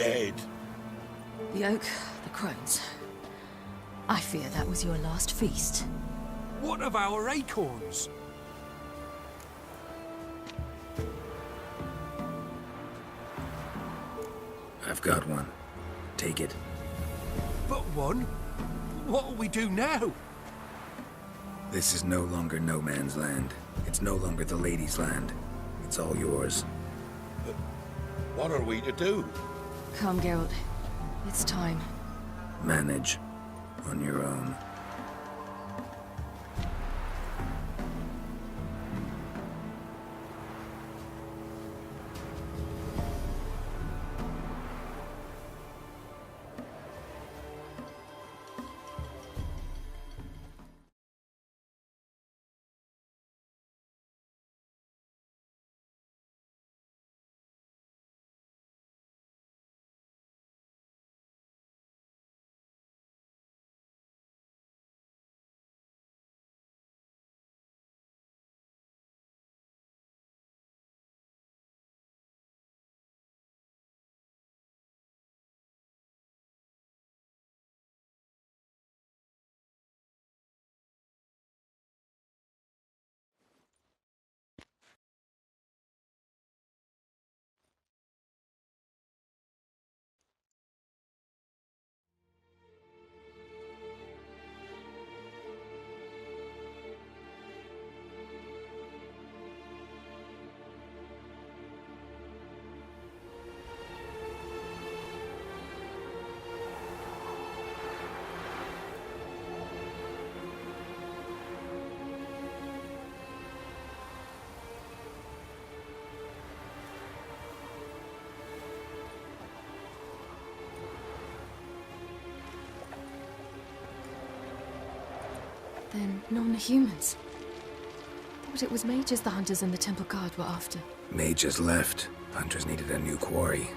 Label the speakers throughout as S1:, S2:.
S1: dead.
S2: The oak, the crones. I fear that was your last feast.
S3: What of our acorns?
S4: I've got one. Take it.
S3: But one? What'll we do now?
S4: This is no longer no man's land. It's no longer the lady's land. It's all yours.
S1: But what are we to do?
S2: Come, Geralt. It's time.
S4: Manage. On your own.
S2: Then non-humans. Thought it was mages the hunters and the temple guard were after.
S4: Mages left. Hunters needed a new quarry.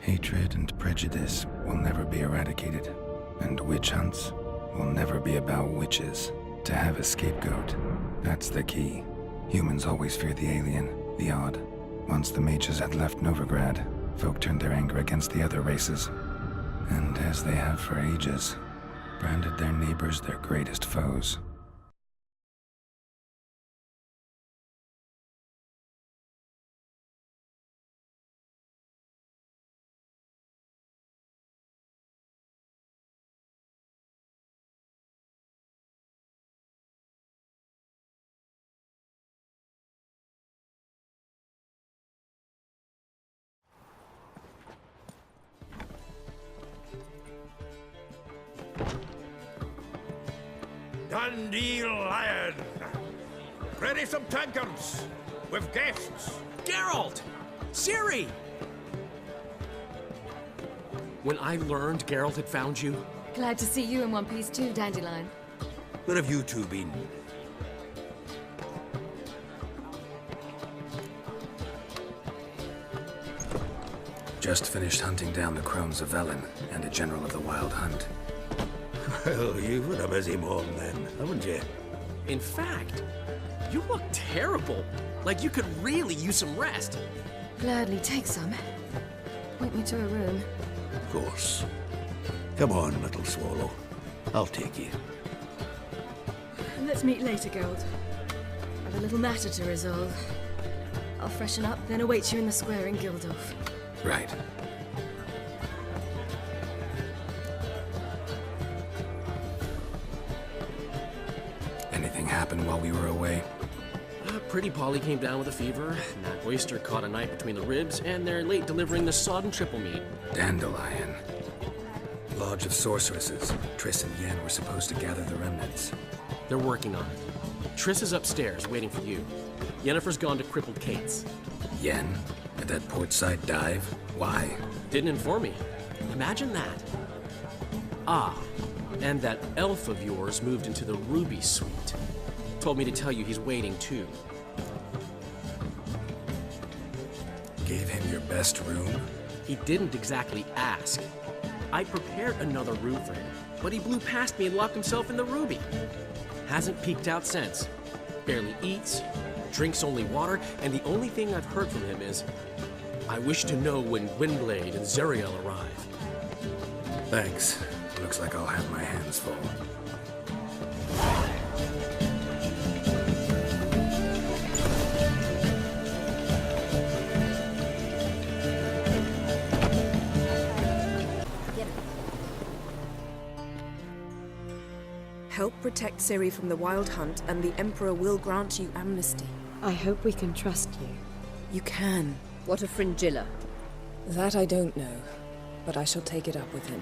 S4: Hatred and prejudice will never be eradicated, and witch hunts will never be about witches. To have a scapegoat, that's the key. Humans always fear the alien, the odd. Once the mages had left Novigrad, folk turned their anger against the other races. And as they have for ages, branded their neighbors their greatest foes.
S1: Dandelion! Ready some tankards! With guests!
S5: Geralt! Ciri! When I learned Geralt had found you,
S2: Glad to see you in one piece too, Dandelion.
S1: Where have you two been?
S4: Just finished hunting down the crones of Velen and a general of the Wild Hunt.
S1: Well, you've had a busy morning then, haven't you?
S5: in fact, you look terrible. Like you could really use some rest.
S2: Gladly take some. Point me to a room.
S1: Of course. Come on, little swallow. I'll take you.
S2: Let's meet later, Geralt. I've a little matter to resolve. I'll freshen up, then await you in the square in Gildorf.
S4: Right. Anything happened while we were away?
S5: Pretty Polly came down with a fever, Nat Oyster caught a knife between the ribs, and they're late delivering the sodden triple meat.
S4: Dandelion. Lodge of Sorceresses. Triss and Yen were supposed to gather the remnants.
S5: They're working on it. Triss is upstairs, waiting for you. Yennefer's gone to crippled Kate's.
S4: Yen? At that portside dive? Why?
S5: Didn't inform me. Imagine that. Ah, and that elf of yours moved into the Ruby Suite. Told me to tell you he's waiting too.
S4: Gave him your best room?
S5: He didn't exactly ask. I prepared another room for him, but he blew past me and locked himself in the Ruby. Hasn't peeked out since. Barely eats, drinks only water, and the only thing I've heard from him is, "I wish to know when Gwynblade and Zariel arrive."
S4: Thanks. Looks like I'll have my hands full.
S6: Help protect Ciri from the Wild Hunt, and the Emperor will grant you amnesty.
S2: I hope we can trust you.
S6: You can.
S7: What of Fringilla?
S6: That I don't know, but I shall take it up with him.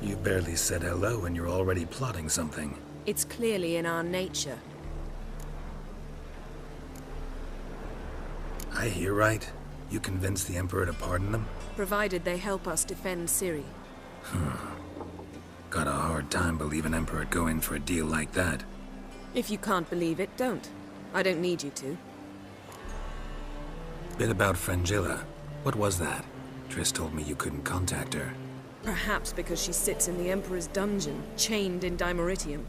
S4: You barely said hello and you're already plotting something.
S6: It's clearly in our nature.
S4: I hear right. You convinced the Emperor to pardon them?
S6: Provided they help us defend Ciri.
S4: Got a hard time believing Emperor'd go in for a deal like that.
S6: If you can't believe it, don't. I don't need you to.
S4: Bit about Fringilla. What was that? Triss told me you couldn't contact her.
S6: Perhaps because she sits in the Emperor's dungeon, chained in Dimeritium.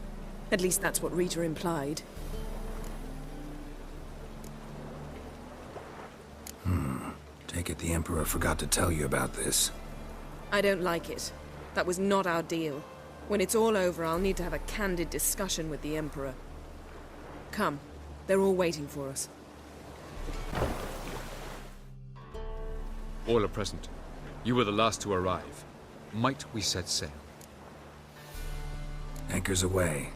S6: At least that's what Rita implied.
S4: Take it the Emperor forgot to tell you about this.
S6: I don't like it. That was not our deal. When it's all over, I'll need to have a candid discussion with the Emperor. Come. They're all waiting for us.
S8: All are present. You were the last to arrive. Might we set sail?
S4: Anchors away.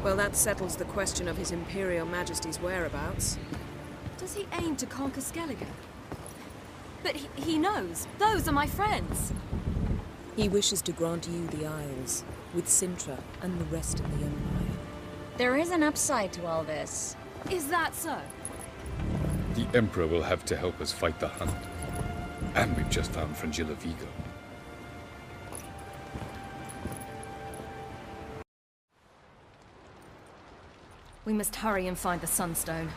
S6: Well, that settles the question of His Imperial Majesty's whereabouts.
S2: Does he aim to conquer Skellige? But he knows. Those are my friends.
S6: He wishes to grant you the Isles, with Sintra and the rest of the Empire.
S7: There is an upside to all this.
S2: Is that so?
S8: The Emperor will have to help us fight the Hunt. And we've just found Fringilla Vigo.
S2: We must hurry and find the Sunstone.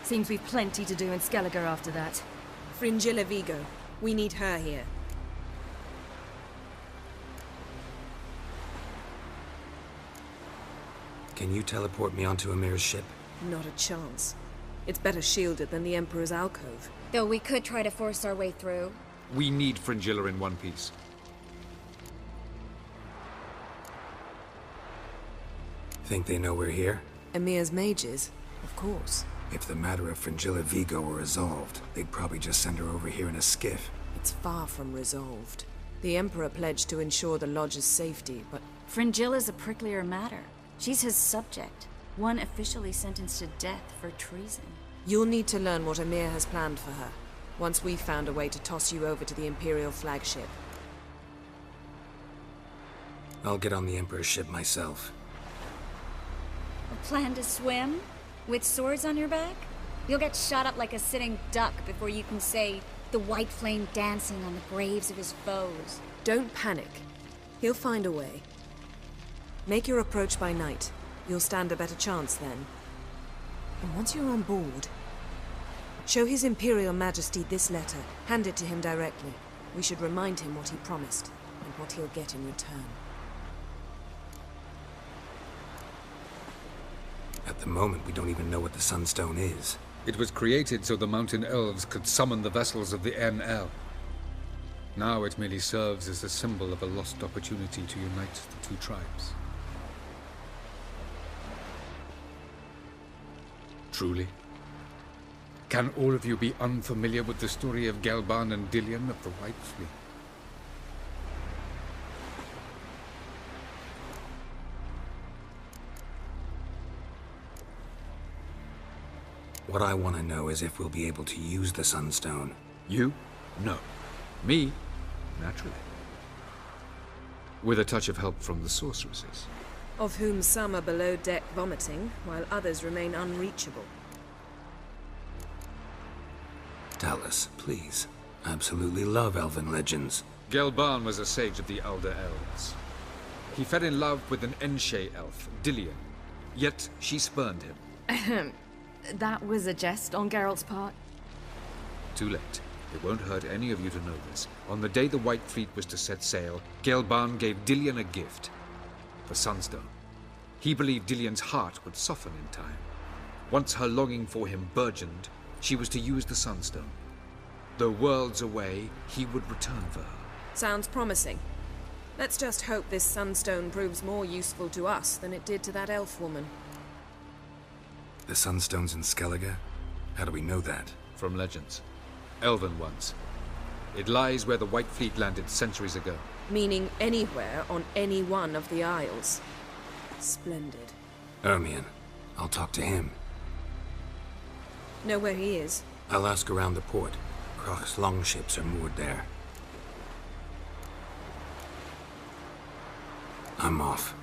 S2: Seems we've plenty to do in Skellige after that.
S6: Fringilla Vigo. We need her here.
S4: Can you teleport me onto Amir's ship?
S6: Not a chance. It's better shielded than the Emperor's alcove.
S7: Though we could try to force our way through.
S8: We need Fringilla in one piece.
S4: Think they know we're here?
S6: Emir's mages? Of course.
S4: If the matter of Fringilla Vigo were resolved, they'd probably just send her over here in a skiff.
S6: It's far from resolved. The Emperor pledged to ensure the Lodge's safety, but
S9: Fringilla's a pricklier matter. She's his subject, one officially sentenced to death for treason.
S6: you'll need to learn what Emir has planned for her, once we've found a way to toss you over to the Imperial flagship.
S4: I'll get on the Emperor's ship myself.
S9: A plan to swim? With swords on your back? You'll get shot up like a sitting duck before you can say, the white flame dancing on the graves of his foes.
S6: Don't panic. He'll find a way. Make your approach by night. You'll stand a better chance then. And once you're on board, show His Imperial Majesty this letter. Hand it to him directly. We should remind him what he promised, and what he'll get in return.
S4: At the moment, we don't even know what the Sunstone is.
S8: It was created so the mountain elves could summon the vessels of the NL. Now it merely serves as a symbol of a lost opportunity to unite the two tribes. Truly? Can all of you be unfamiliar with the story of Gelban and Dillion of the White Fleet?
S4: What I want to know is if we'll be able to use the Sunstone.
S8: You? No. Me? Naturally. With a touch of help from the sorceresses.
S6: Of whom some are below deck vomiting, while others remain unreachable.
S4: Tell us, please. I absolutely love elven legends.
S8: Gelban was a sage of the Elder Elves. He fell in love with an Enshe elf, Dillion. Yet she spurned him.
S2: That was a jest on Geralt's part.
S8: Too late. It won't hurt any of you to know this. On the day the White Fleet was to set sail, Gelban gave Dillion a gift. The Sunstone. He believed Dillion's heart would soften in time. Once her longing for him burgeoned, she was to use the Sunstone. Though worlds away, he would return for her.
S6: Sounds promising. Let's just hope this Sunstone proves more useful to us than it did to that elf woman.
S4: The Sunstone's in Skellige? How do we know that?
S8: From legends. Elven ones. It lies where the White Fleet landed centuries ago.
S6: Meaning anywhere on any one of the Isles. Splendid.
S4: Ermion. I'll talk to him.
S6: Know where he is?
S4: I'll ask around the port. Croc's longships are moored there. I'm off.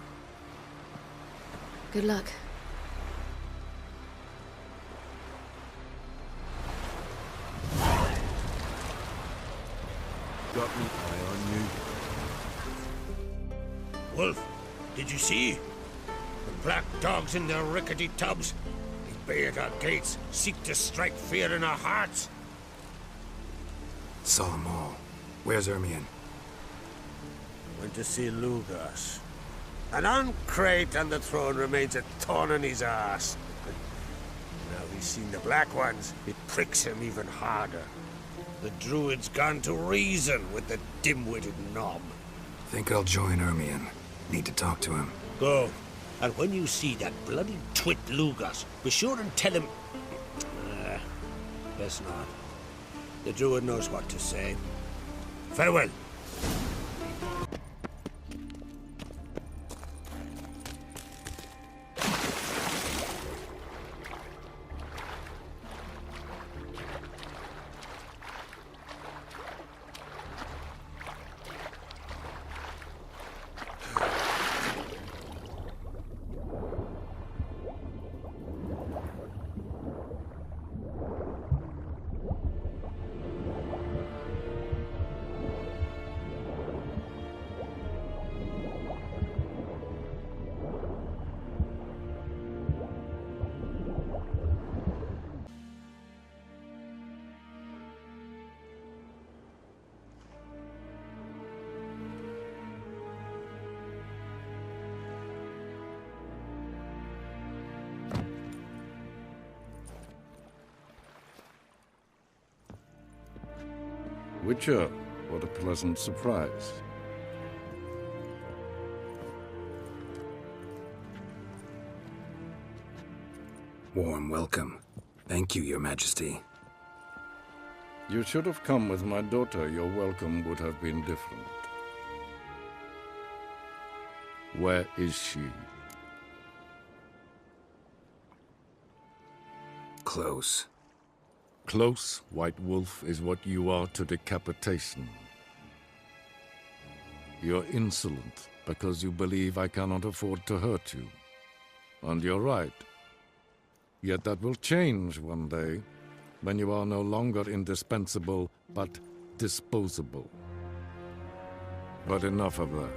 S2: Good luck.
S1: Got me eye on you.
S3: Wolf, did you see? The black dogs in their rickety tubs. They bay at our gates, seek to strike fear in our hearts.
S4: Saw them all. Where's Ermion?
S3: Went to see Lugas. An uncrate on the throne remains a thorn in his ass. Now he's seen the black ones, it pricks him even harder. The druid's gone to reason with the dim-witted knob.
S4: Think I'll join Ermion. Need to talk to him.
S3: Go. And when you see that bloody twit Lugas, be sure and tell him... Best not. The druid knows what to say. Farewell.
S1: Witcher, what a pleasant surprise.
S4: Warm welcome. Thank you, Your Majesty.
S1: You should have come with my daughter. Your welcome would have been different. Where is she?
S4: Close.
S1: Close, White Wolf, is what you are to decapitation. You're insolent because you believe I cannot afford to hurt you. And you're right. Yet that will change one day, when you are no longer indispensable, but disposable. But enough of that.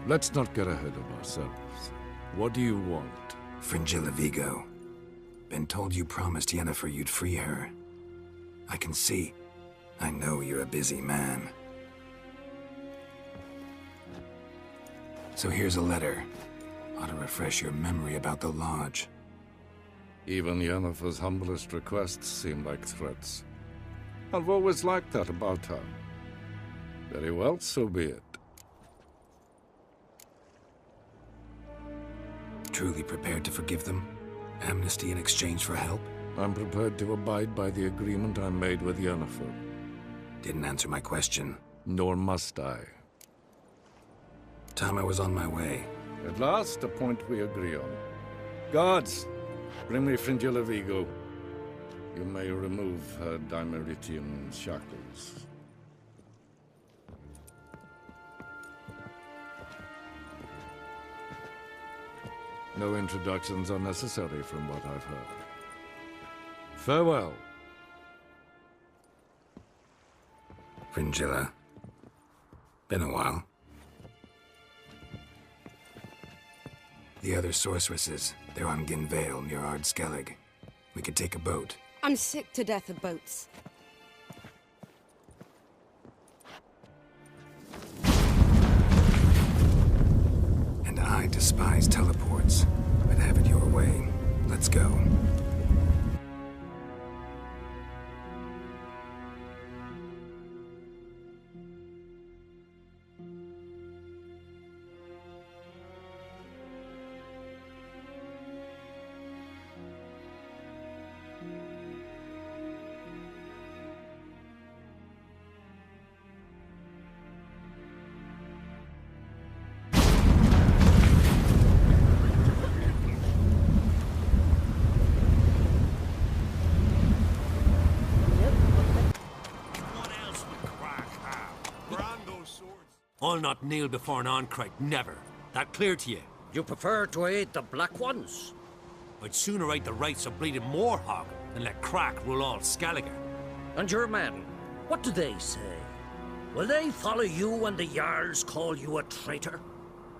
S1: Let's not get ahead of ourselves. What do you want?
S4: Fringilla Vigo. Been told you promised Yennefer you'd free her. I can see. I know you're a busy man. So here's a letter. Ought to refresh your memory about the Lodge.
S1: Even Yennefer's humblest requests seem like threats. I've always liked that about her. Very well, so be it.
S4: Truly prepared to forgive them? Amnesty in exchange for help?
S1: I'm prepared to abide by the agreement I made with Yennefer.
S4: Didn't answer my question.
S1: Nor must I.
S4: Time I was on my way.
S1: At last, a point we agree on. Guards, bring me Fringilla Vigo. You may remove her Dimeritian shackles. No introductions are necessary from what I've heard. Farewell.
S4: Fringilla. Been a while. The other sorceresses, they're on Ginvale near Ard Skellig. We could take a boat.
S10: I'm sick to death of boats.
S4: And I despise teleports, but have it your way. Let's go.
S3: I'll not kneel before an Oncrite, never. That clear to you?
S11: You prefer to aid the Black Ones?
S3: I'd sooner right the rights of bleeding Moorhog than let Crack rule all Skellige.
S11: And your men, what do they say? Will they follow you when the Jarls call you a traitor?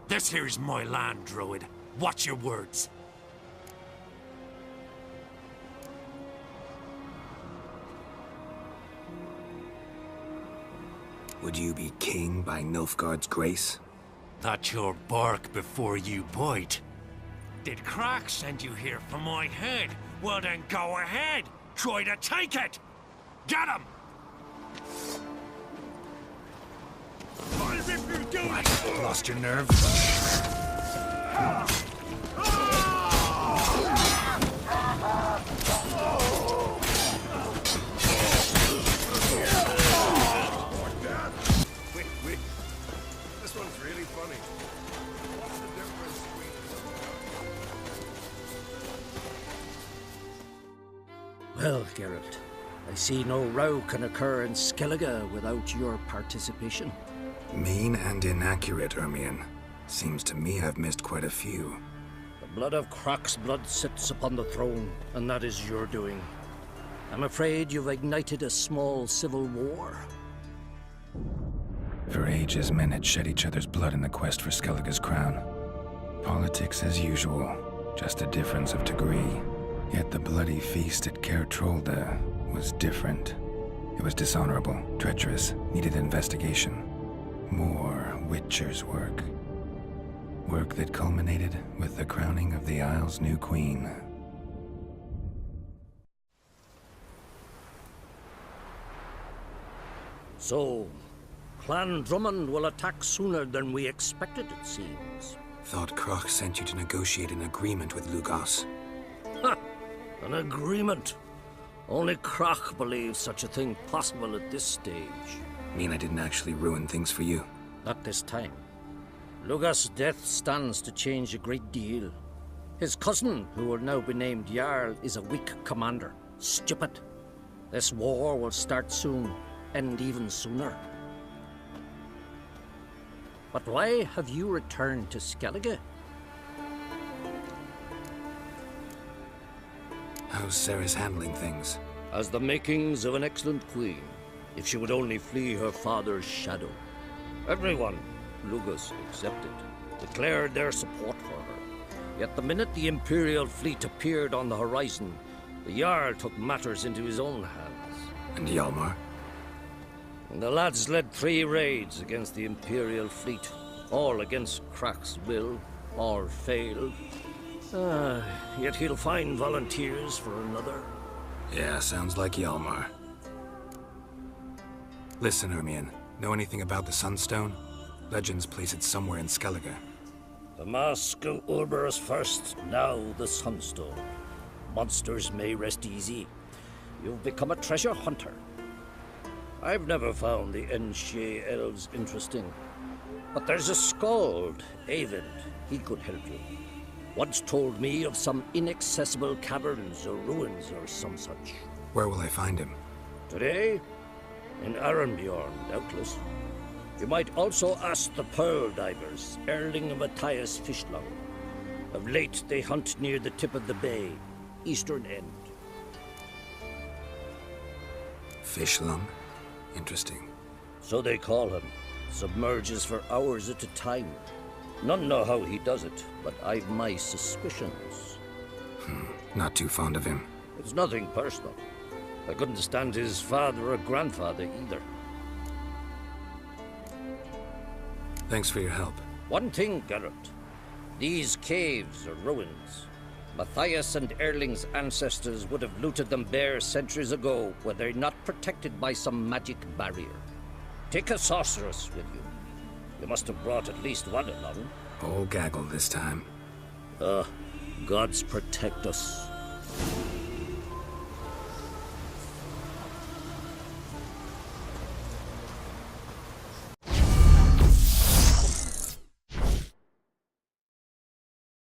S3: This here's my land, Druid. Watch your words.
S4: Would you be king by Nilfgaard's grace?
S3: That's your bark before you bite. Did Crack send you here for my head? Well then go ahead. Try to take it. Get him!
S4: What? Lost your nerve?
S3: Wait. This one's really funny. What's the difference between...
S11: Well, Geralt, I see no row can occur in Skellige without your participation.
S4: Mean and inaccurate, Ermion. Seems to me I've missed quite a few.
S11: The blood of Croc's blood sits upon the throne, and that is your doing. I'm afraid you've ignited a small civil war.
S4: For ages, men had shed each other's blood in the quest for Skellige's crown. Politics as usual, just a difference of degree. Yet the bloody feast at Caer Trolda was different. It was dishonorable, treacherous, needed investigation. More Witcher's work. Work that culminated with the crowning of the Isle's new queen.
S11: So, Clan Drummond will attack sooner than we expected, it seems.
S4: Thought Croc sent you to negotiate an agreement with Lugos.
S11: Ha! An agreement? Only Croc believes such a thing possible at this stage.
S4: Mean I didn't actually ruin things for you?
S11: Not this time. Lugos' death stands to change a great deal. His cousin, who will now be named Jarl, is a weak commander. Stupid. This war will start soon, end even sooner. But why have you returned to Skellige?
S4: How's Sarah's handling things?
S11: As the makings of an excellent queen, if she would only flee her father's shadow. Everyone, Lugos excepted, declared their support for her. Yet the minute the Imperial fleet appeared on the horizon, the Jarl took matters into his own hands.
S4: And Hjalmar?
S11: And the lads led 3 raids against the Imperial fleet, all against Crac's will, all failed. Yet he'll find volunteers for another.
S4: Yeah, sounds like Hjalmar. Listen, Hermione, know anything about the Sunstone? Legends place it somewhere in Skellige.
S11: The Mask of Urber's first, now the Sunstone. Monsters may rest easy. You've become a treasure hunter. I've never found the Enshe elves interesting. But there's a skald, Eyvind. He could help you. Once told me of some inaccessible caverns or ruins or some such.
S4: Where will I find him?
S11: Today? In Arenbjorn, doubtless. You might also ask the Pearl Divers, Erling and Matthias Fishlung. Of late, they hunt near the tip of the bay, eastern end.
S4: Fishlung? Interesting.
S11: So they call him. Submerges for hours at a time. None know how he does it, but I've my suspicions.
S4: Not too fond of him.
S11: It's nothing personal. I couldn't stand his father or grandfather either.
S4: Thanks for your help.
S11: One thing, Geralt. These caves are ruins. Matthias and Erling's ancestors would have looted them bare centuries ago were they not protected by some magic barrier. Take a sorceress with you. You must have brought at least one along.
S4: All gaggle this time.
S11: Gods protect us.